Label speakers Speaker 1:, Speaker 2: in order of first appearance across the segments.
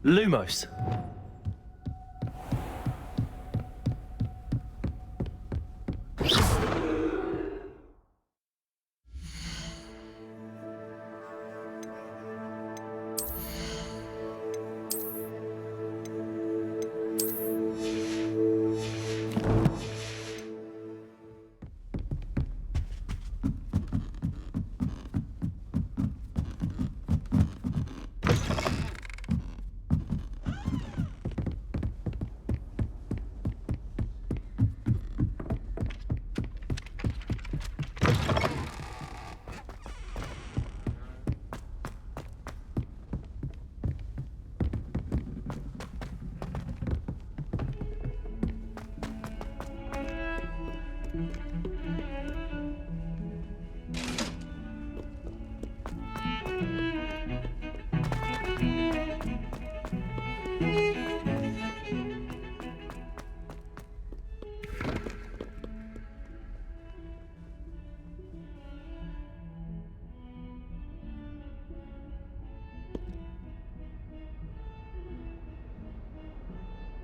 Speaker 1: Lumos.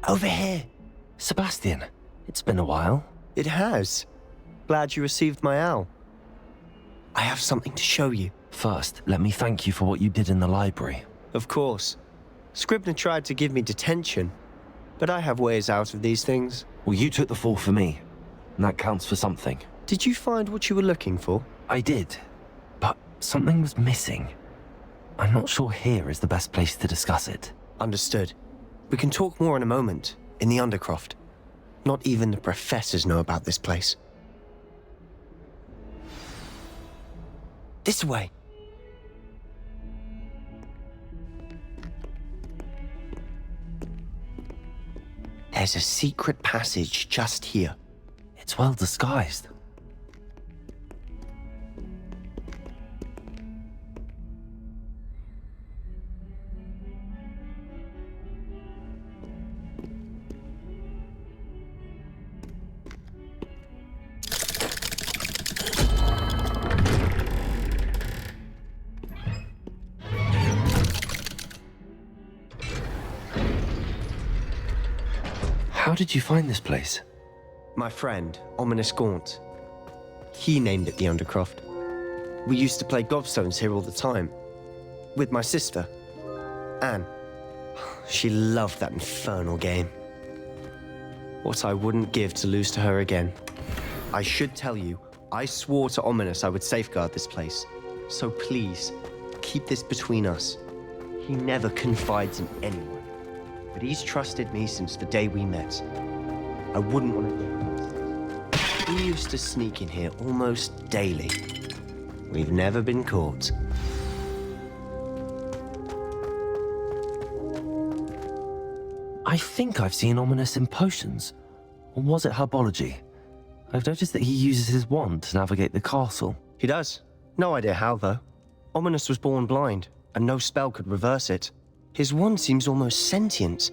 Speaker 2: Over here.
Speaker 1: Sebastian, it's been a while.
Speaker 2: It has. Glad you received my owl. I have something to show you.
Speaker 1: First, let me thank you for what you did in the library.
Speaker 2: Of course. Scribner tried to give me detention, but I have ways out of these things.
Speaker 1: Well, you took the fall for me, and that counts for something.
Speaker 2: Did you find what you were looking for?
Speaker 1: I did, but something was missing. I'm not sure here is the best place to discuss it.
Speaker 2: Understood. We can talk more in a moment, in the Undercroft. Not even the professors know about this place. This way. There's a secret passage just here.
Speaker 1: It's well disguised. How did you find this place?
Speaker 2: My friend, Ominous Gaunt. He named it the Undercroft. We used to play gobstones here all the time. With my sister, Anne. She loved that infernal game. What I wouldn't give to lose to her again. I should tell you, I swore to Ominous I would safeguard this place. So please, keep this between us. He never confides in anyone. But he's trusted me since the day we met. I wouldn't want to get close. We used to sneak in here almost daily. We've never been caught.
Speaker 1: I think I've seen Ominous in potions. Or was it herbology? I've noticed that he uses his wand to navigate the castle.
Speaker 2: He does. No idea how, though. Ominous was born blind, and no spell could reverse it. His wand seems almost sentient.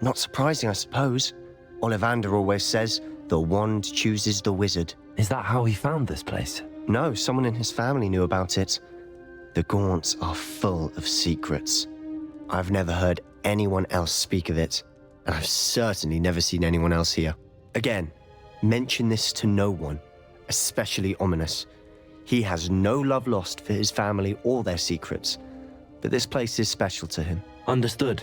Speaker 2: Not surprising, I suppose. Ollivander always says, the wand chooses the wizard.
Speaker 1: Is that how he found this place?
Speaker 2: No, someone in his family knew about it. The Gaunts are full of secrets. I've never heard anyone else speak of it, and I've certainly never seen anyone else here. Again, mention this to no one, especially Ominous. He has no love lost for his family or their secrets, but this place is special to him.
Speaker 1: Understood.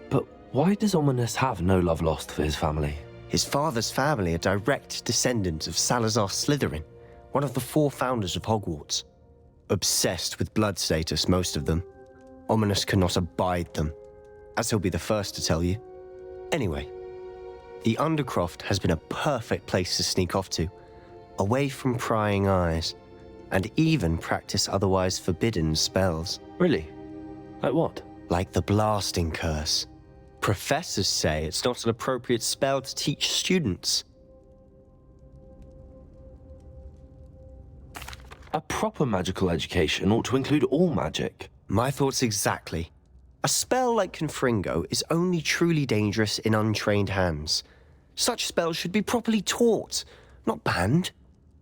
Speaker 1: But why does Ominous have no love lost for his family?
Speaker 2: His father's family are direct descendants of Salazar Slytherin, one of the 4 founders of Hogwarts. Obsessed with blood status, most of them. Ominous cannot abide them, as he'll be the first to tell you. Anyway, the Undercroft has been a perfect place to sneak off to, away from prying eyes, and even practice otherwise forbidden spells.
Speaker 1: Really? Like what?
Speaker 2: Like the blasting curse. Professors say it's not an appropriate spell to teach students.
Speaker 1: A proper magical education ought to include all magic.
Speaker 2: My thoughts exactly. A spell like Confringo is only truly dangerous in untrained hands. Such spells should be properly taught, not banned.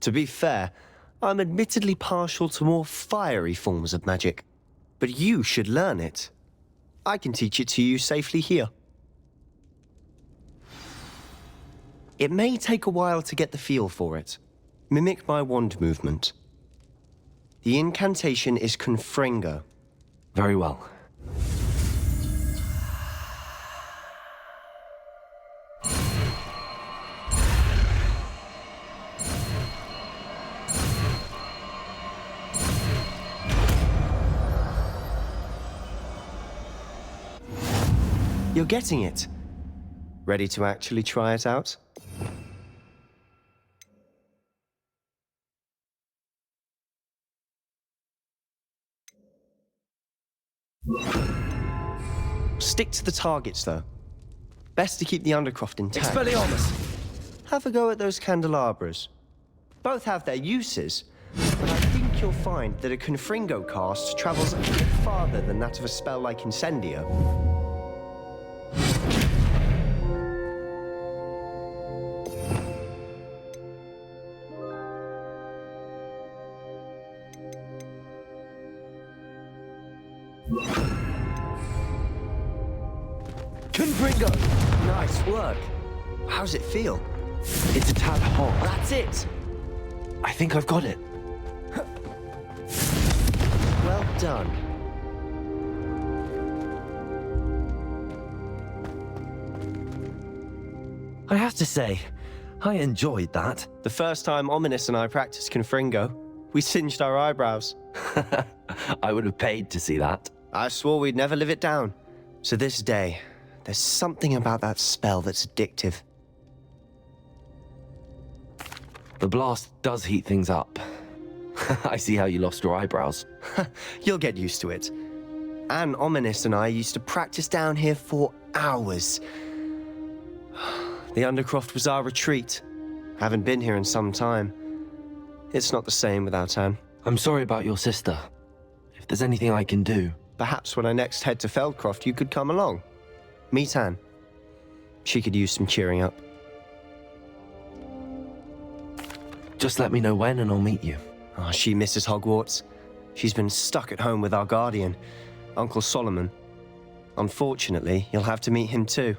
Speaker 2: To be fair, I'm admittedly partial to more fiery forms of magic, but you should learn it. I can teach it to you safely here. It may take a while to get the feel for it. Mimic my wand movement. The incantation is Confringo.
Speaker 1: Very well.
Speaker 2: You're getting it. Ready to actually try it out? Stick to the targets, though. Best to keep the Undercroft intact.
Speaker 1: Expelliarmus!
Speaker 2: Have a go at those candelabras. Both have their uses, but I think you'll find that a Confringo cast travels a bit farther than that of a spell like Incendio. Confringo! Nice work. How's it feel?
Speaker 1: It's a tad hot.
Speaker 2: That's it!
Speaker 1: I think I've got it.
Speaker 2: Well done.
Speaker 1: I have to say, I enjoyed that.
Speaker 2: The first time Ominous and I practiced Confringo, we singed our eyebrows.
Speaker 1: I would have paid to see that.
Speaker 2: I swore we'd never live it down. So this day, there's something about that spell that's addictive.
Speaker 1: The blast does heat things up. I see how you lost your eyebrows.
Speaker 2: You'll get used to it. Anne, Ominous, and I used to practice down here for hours. The Undercroft was our retreat. Haven't been here in some time. It's not the same without Anne.
Speaker 1: I'm sorry about your sister. If there's anything I can do...
Speaker 2: Perhaps when I next head to Feldcroft, you could come along. Meet Anne. She could use some cheering up.
Speaker 1: Just let me know when and I'll meet you.
Speaker 2: Oh, she misses Hogwarts. She's been stuck at home with our guardian, Uncle Solomon. Unfortunately, you'll have to meet him too.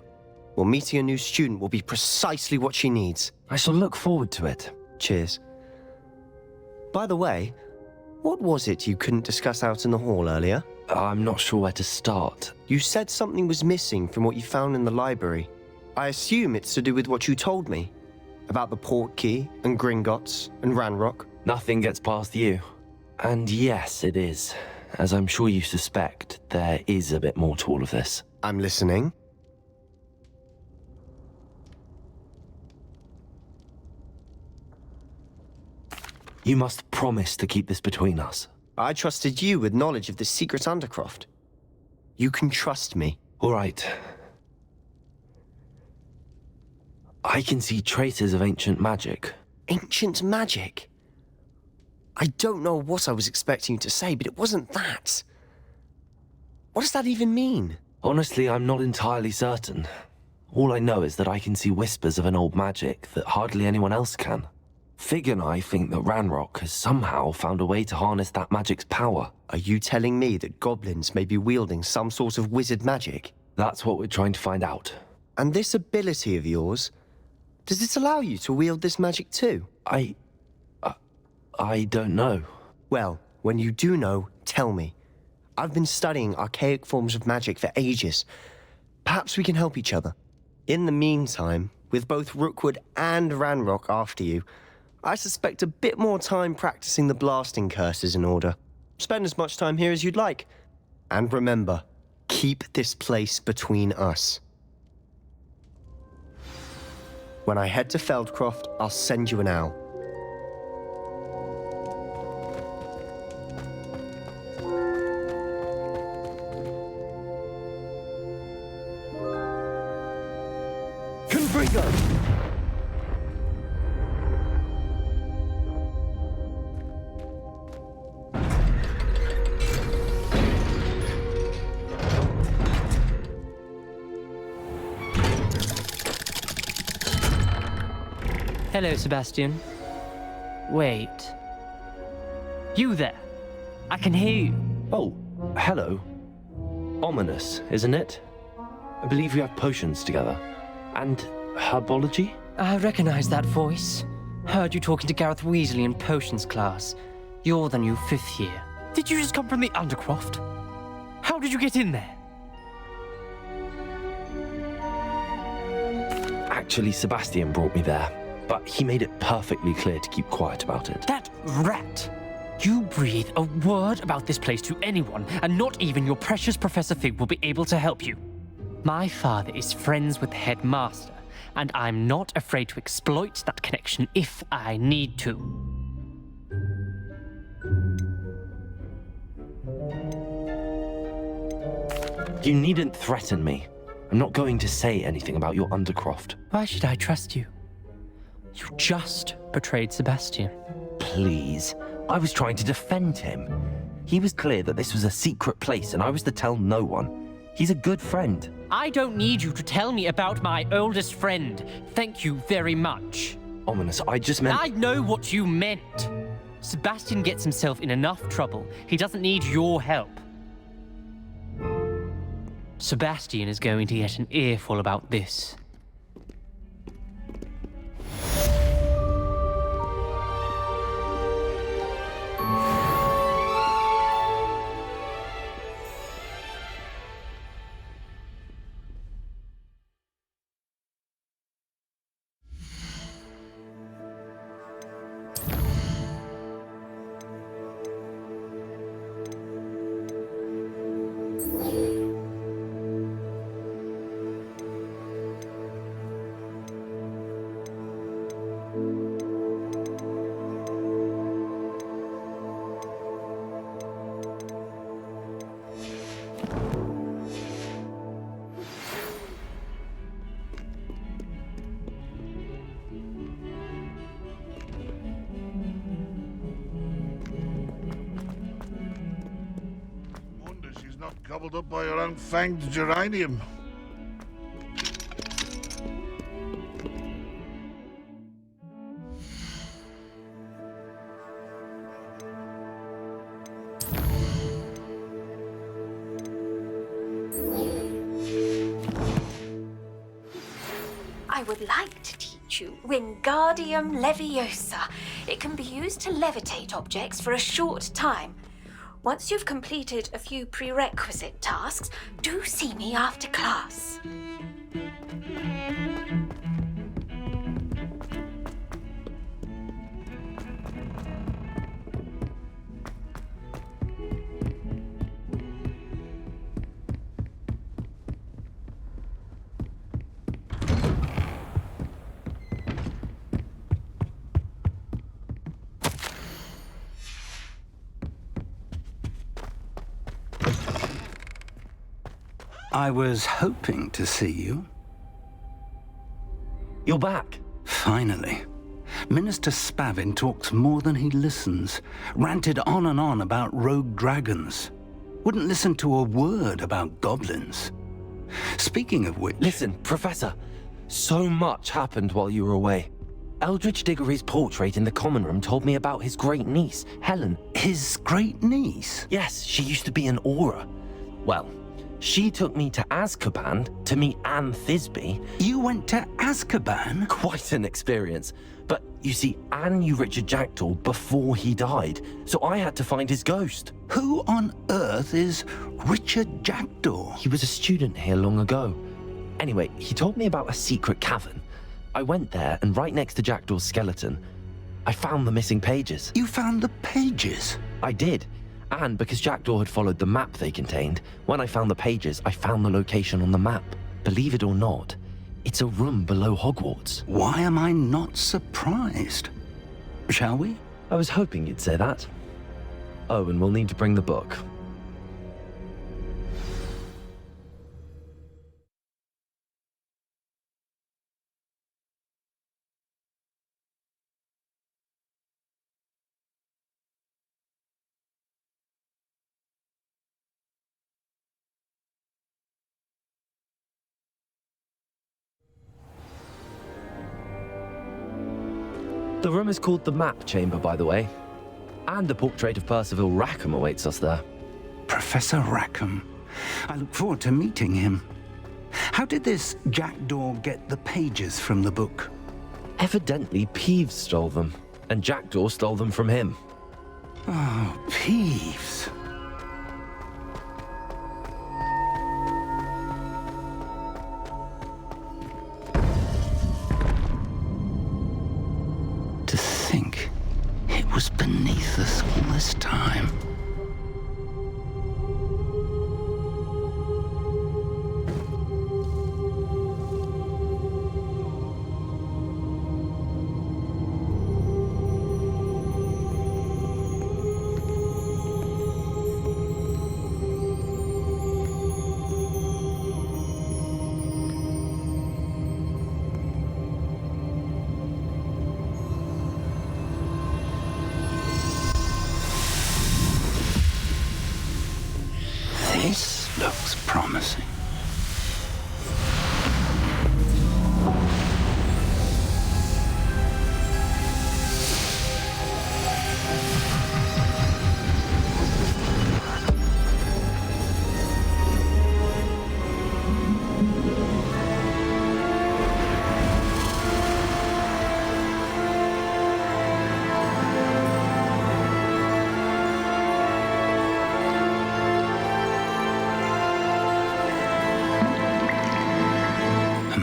Speaker 2: Well, meeting a new student will be precisely what she needs.
Speaker 1: I shall look forward to it.
Speaker 2: Cheers. By the way, what was it you couldn't discuss out in the hall earlier?
Speaker 1: I'm not sure where to start.
Speaker 2: You said something was missing from what you found in the library. I assume it's to do with what you told me. About the Portkey, and Gringotts, and Ranrock.
Speaker 1: Nothing gets past you. And yes, it is. As I'm sure you suspect, there is a bit more to all of this.
Speaker 2: I'm listening.
Speaker 1: You must promise to keep this between us.
Speaker 2: I trusted you with knowledge of the secret Undercroft. You can trust me.
Speaker 1: All right. I can see traces of ancient magic.
Speaker 2: Ancient magic? I don't know what I was expecting you to say, but it wasn't that. What does that even mean?
Speaker 1: Honestly, I'm not entirely certain. All I know is that I can see whispers of an old magic that hardly anyone else can. Fig and I think that Ranrock has somehow found a way to harness that magic's power.
Speaker 2: Are you telling me that goblins may be wielding some sort of wizard magic?
Speaker 1: That's what we're trying to find out.
Speaker 2: And this ability of yours, does it allow you to wield this magic too?
Speaker 1: I don't know.
Speaker 2: Well, when you do know, tell me. I've been studying archaic forms of magic for ages. Perhaps we can help each other. In the meantime, with both Rookwood and Ranrock after you, I suspect a bit more time practicing the blasting curse is in order. Spend as much time here as you'd like. And remember, keep this place between us. When I head to Feldcroft, I'll send you an owl. Confringo!
Speaker 3: Hello, Sebastian. Wait. You there. I can hear you.
Speaker 1: Oh, hello. Ominous, isn't it? I believe we have potions together. And herbology?
Speaker 3: I recognize that voice. Heard you talking to Gareth Weasley in potions class. You're the new 5th year. Did you just come from the Undercroft? How did you get in there?
Speaker 1: Actually, Sebastian brought me there, but he made it perfectly clear to keep quiet about it.
Speaker 3: That rat! You breathe a word about this place to anyone, and not even your precious Professor Fig will be able to help you. My father is friends with the headmaster, and I'm not afraid to exploit that connection if I need to.
Speaker 1: You needn't threaten me. I'm not going to say anything about your Undercroft.
Speaker 3: Why should I trust you? You just betrayed Sebastian.
Speaker 1: Please. I was trying to defend him. He was clear that this was a secret place and I was to tell no one. He's a good friend.
Speaker 3: I don't need you to tell me about my oldest friend. Thank you very much.
Speaker 1: Ominous, I just meant...
Speaker 3: I know what you meant. Sebastian gets himself in enough trouble. He doesn't need your help. Sebastian is going to get an earful about this.
Speaker 4: Gobbled up by her own fanged geranium.
Speaker 5: I would like to teach you Wingardium Leviosa. It can be used to levitate objects for a short time. Once you've completed a few prerequisite tasks, do see me after class.
Speaker 6: I was hoping to see you.
Speaker 1: You're back.
Speaker 6: Finally. Minister Spavin talks more than he listens. Ranted on and on about rogue dragons. Wouldn't listen to a word about goblins. Speaking of which...
Speaker 1: Listen, Professor. So much happened while you were away. Eldridge Diggory's portrait in the common room told me about his great niece, Helen.
Speaker 6: His great niece?
Speaker 1: Yes, she used to be an Auror. Well, she took me to Azkaban to meet Anne Thisbe.
Speaker 6: You went to Azkaban?
Speaker 1: Quite an experience. But you see, Anne knew Richard Jackdaw before he died, so I had to find his ghost.
Speaker 6: Who on earth is Richard Jackdaw?
Speaker 1: He was a student here long ago. Anyway, he told me about a secret cavern. I went there, and right next to Jackdaw's skeleton, I found the missing pages.
Speaker 6: You found the pages?
Speaker 1: I did. And because Jackdaw had followed the map they contained, when I found the pages, I found the location on the map. Believe it or not, it's a room below Hogwarts.
Speaker 6: Why am I not surprised? Shall we?
Speaker 1: I was hoping you'd say that. Oh, and we'll need to bring the book. The room is called the Map Chamber, by the way. And the portrait of Percival Rackham awaits us there.
Speaker 6: Professor Rackham. I look forward to meeting him. How did this jackdaw get the pages from the book?
Speaker 1: Evidently, Peeves stole them, and Jackdaw stole them from him.
Speaker 6: Oh, Peeves. To think it was beneath us all this time. This looks promising.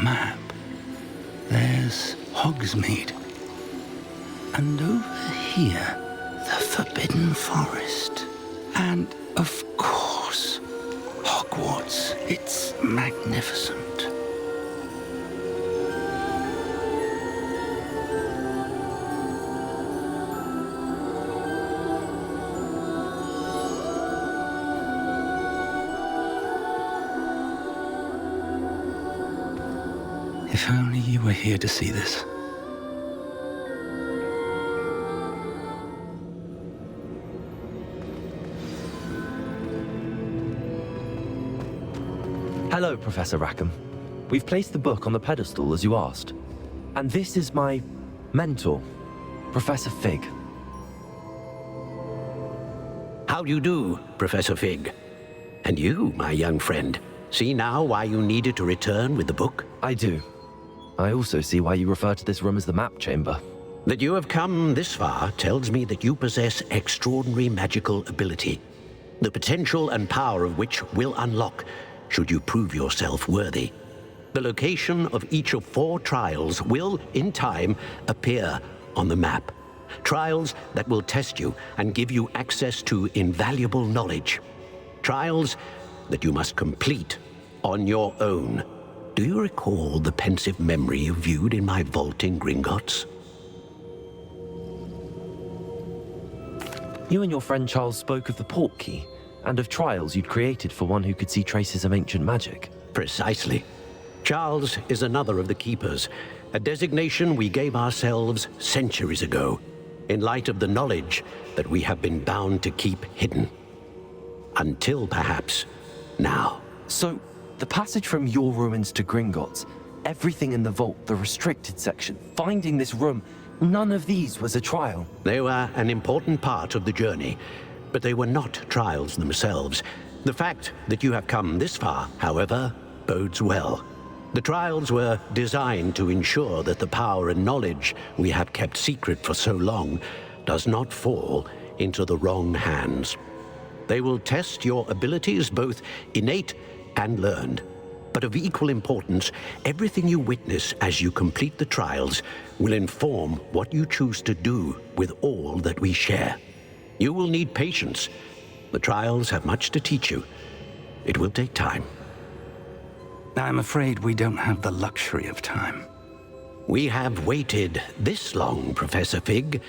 Speaker 6: Map. There's Hogsmeade. And over here, the Forbidden Forest. And, of course, Hogwarts. It's magnificent. If only you were here to see this.
Speaker 1: Hello, Professor Rackham. We've placed the book on the pedestal as you asked. And this is my mentor, Professor Fig.
Speaker 7: How do you do, Professor Fig? And you, my young friend, see now why you needed to return with the book?
Speaker 1: I do. I also see why you refer to this room as the map chamber.
Speaker 7: That you have come this far tells me that you possess extraordinary magical ability, the potential and power of which will unlock should you prove yourself worthy. The location of each of 4 trials will, in time, appear on the map. Trials that will test you and give you access to invaluable knowledge. Trials that you must complete on your own. Do you recall the pensive memory you viewed in my vault in Gringotts?
Speaker 1: You and your friend Charles spoke of the port key, and of trials you'd created for one who could see traces of ancient magic.
Speaker 7: Precisely. Charles is another of the Keepers, a designation we gave ourselves centuries ago, in light of the knowledge that we have been bound to keep hidden. Until perhaps now.
Speaker 1: So, the passage from your ruins to Gringotts, everything in the vault, the restricted section, finding this room, none of these was a trial.
Speaker 7: They were an important part of the journey, but they were not trials themselves. The fact that you have come this far, however, bodes well. The trials were designed to ensure that the power and knowledge we have kept secret for so long does not fall into the wrong hands. They will test your abilities, both innate and learned. But of equal importance, everything you witness as you complete the trials will inform what you choose to do with all that we share. You will need patience. The trials have much to teach you. It will take time.
Speaker 6: I'm afraid we don't have the luxury of time.
Speaker 7: We have waited this long, Professor Fig.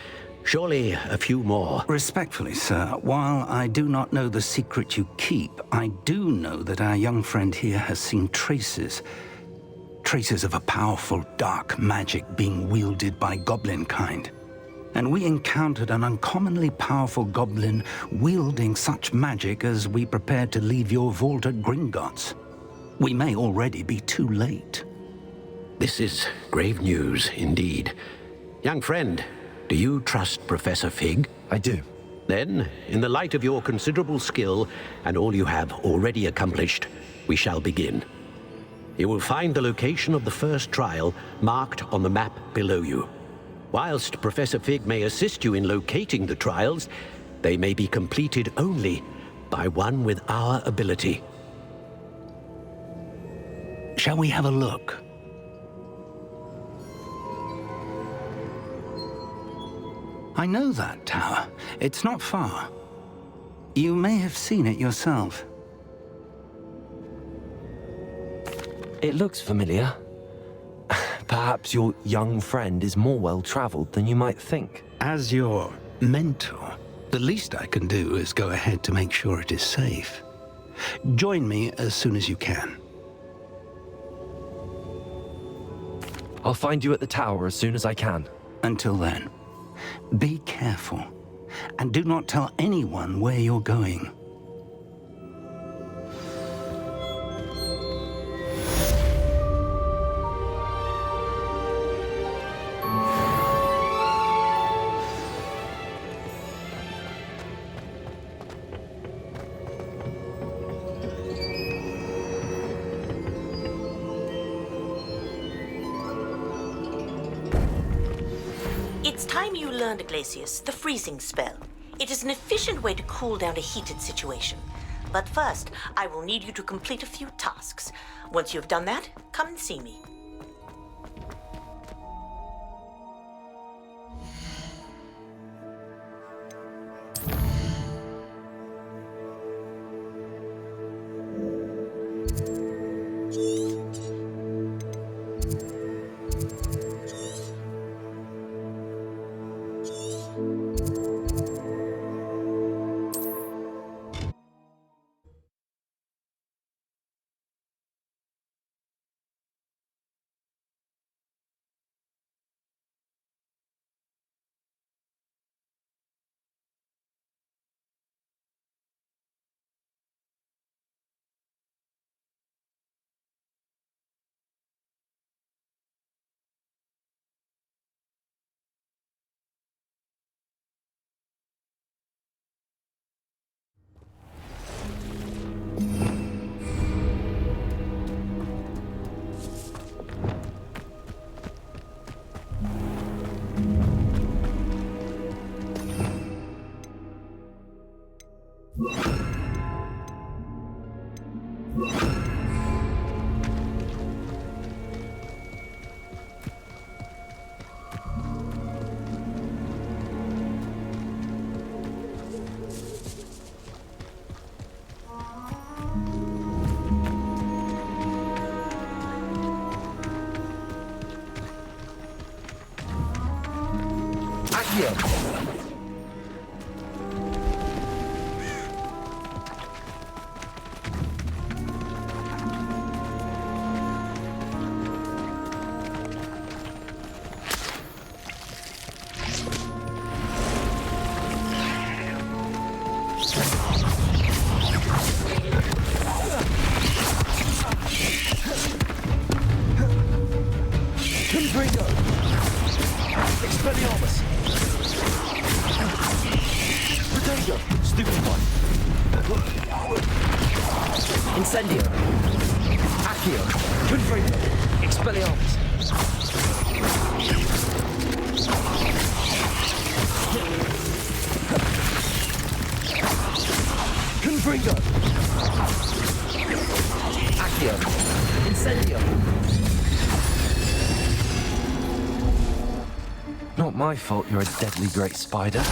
Speaker 7: Surely a few more.
Speaker 6: Respectfully, sir, while I do not know the secret you keep, I do know that our young friend here has seen traces of a powerful dark magic being wielded by goblin kind. And we encountered an uncommonly powerful goblin wielding such magic as we prepared to leave your vault at Gringotts. We may already be too late.
Speaker 7: This is grave news indeed. Young friend, do you trust Professor Fig?
Speaker 1: I do.
Speaker 7: Then, in the light of your considerable skill and all you have already accomplished, we shall begin. You will find the location of the first trial marked on the map below you. Whilst Professor Fig may assist you in locating the trials, they may be completed only by one with our ability.
Speaker 6: Shall we have a look? I know that tower. It's not far. You may have seen it yourself.
Speaker 1: It looks familiar. Perhaps your young friend is more well-traveled than you might think.
Speaker 6: As your mentor, the least I can do is go ahead to make sure it is safe. Join me as soon as you can.
Speaker 1: I'll find you at the tower as soon as I can.
Speaker 6: Until then, be careful, and do not tell anyone where you're going.
Speaker 8: It's time you learned, Glacius, the freezing spell. It is an efficient way to cool down a heated situation. But first, I will need you to complete a few tasks. Once you've done that, come and see me.
Speaker 1: Incendio. Accio. Confringo. Expelliarmus. Confringo. Accio. Incendio. Not my fault you're a deadly great spider.